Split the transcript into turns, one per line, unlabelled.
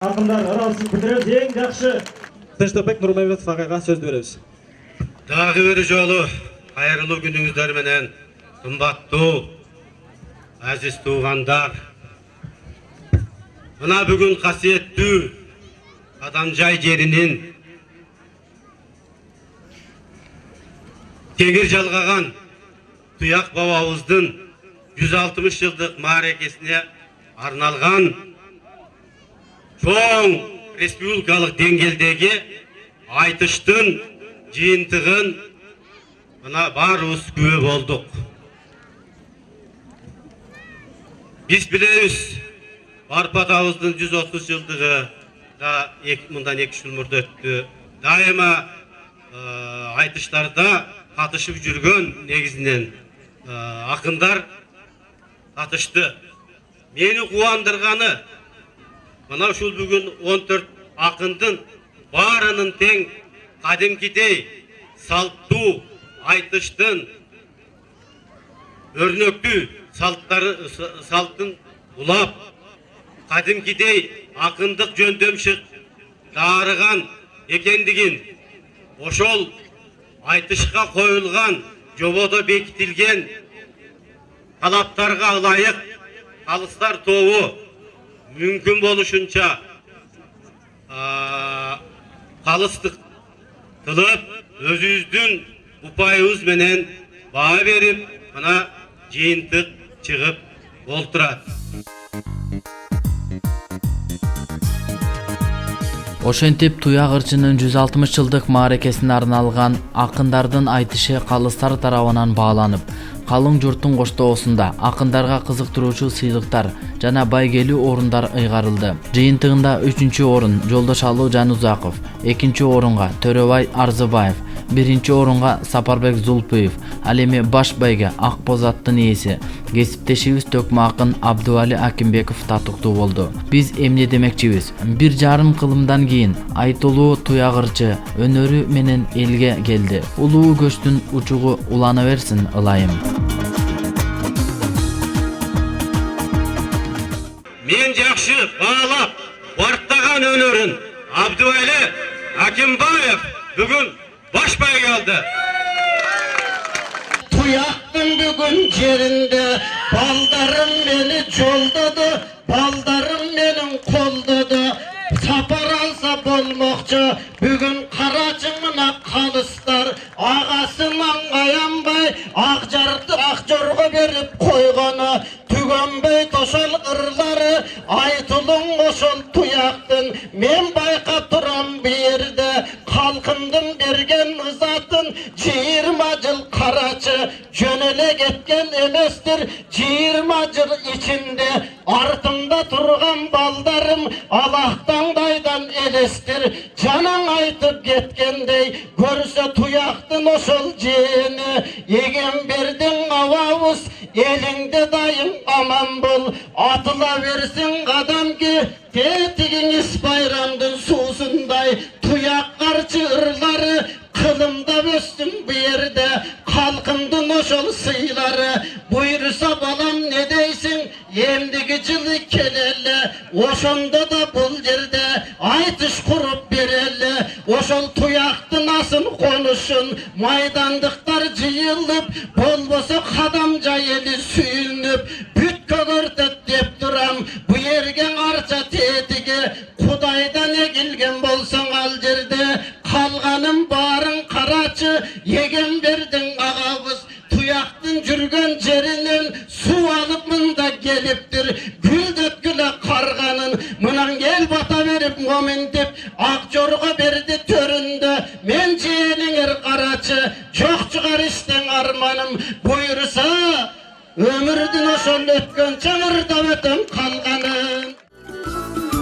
Akımlar aralsız bitirir en жақшы.
Тынчтопек Нурмамбетов ағайға сөз береміз.
Дағы бір жолы қайырлы күніңіздер менен қымбаттуу әзиз туғандар. Мына бүгін қасиеттүү Адамжай жерінен теңір жалғаған Тұяқ бабабыздың 160 жылдық мәрекесіне арналған чоң республикалық деңгейдегі айтыштың жиынтығын мына барыбыз күбө болдық. Біз білеміз, Арпат ауыздың 130 жылдығы да мындан 2 жыл мұрда өтті. Дайыма айтыштарда қатышып жүрген негізінен ақындар қатышты. Мені қуандырғаны мына шул бүгін 14 ақындың барының тең қадимкидей салттуу айтыштың өрнөктүү салттын улап қадимкидей ақындық жөндөмшік дарыған екендігін ошол айтышқа қойылған жобода бекітілген талаптарға ылайык қалыстар тобу мүмкін болушунча қалыстық тылып өзүбүздүн упайыбыз менен баа берип мына жыйынтык чыгып олтурат.
Ошентип Туяк ырчынын 160 жылдык маарекесине арналган акындардын айтышы калыстар тарабынан бааланып, калың журттун коштоосунда акындарга кызыктыруучу сыйлыктар жана байгелүү орундар ыйгарылды. Жыйынтыгында 3-чү орун Жолдошалы Жанузаков, 2-чи орунга Төрөбай Арзыбаев, 1-чи орунга Сапарбек Зулпуев, ал эми баш байге ак боз аттын ээси кесиптешибиз төкмө акын Абдували Акимбеков татыктуу болду. Биз эмне демекчибиз? 1,5 кылымдан кийин айтылуу Туяк ырчы өнөрү менен элге келди. Улуу көчтүн учугу улана берсин ылайым.
Мен жакшы баалап бартаган өнөрүн Абдували Акимбаев бүгүн баш байге алды.
Tuyaqtın bugün yerinde baldarım beni joldadı, baldarım benim koldadı. Sapar alsa bolmoqçu bugün karacımına kalıstar. Ağası mangayanbay akjorga berip koygana. Tügönbey toşal ırları aytılın oşol Tuyaqtın. Men bayka turam bir yerde kalkındım bergen ızatın 20 yıl karaçı jönele ketken emestir 20 yıl içinde артымда turgan baldarım Allah'tandaydan elestir canın aytıp ketkendey görse Tuyaqtın oşol jeni egen berdin avabız elinde dayım aman bol atıla versin kadam ki tetiginiz bayramdın suusunday Tuyaq karşı ırları kılımda böstüm bu yerde kalkındın oşol sıyları buyursa balam ne deysin emdigicilik kelelle oşonda da bul yerde aytış kurup berelle oşol Tuyaqtın asın konuşun maydandıklar jıyılıp bolbosa kadamca eli suyunup büt kogörtet dep duram bu yerge arça tetigi Kudaydan egilgen bolsan al yerde kalganım barın karaçı yegen verdin ağabız Tuyaqtın jürgen jerinin su alıp mında geliptir gül dötküle karganın mınan gel bata verip momintip akjorga berdi töründe men jeğelinger karaçı çok çıkar isten armanım buyursa ömürdün oşol ötken çağırda ötem kalgan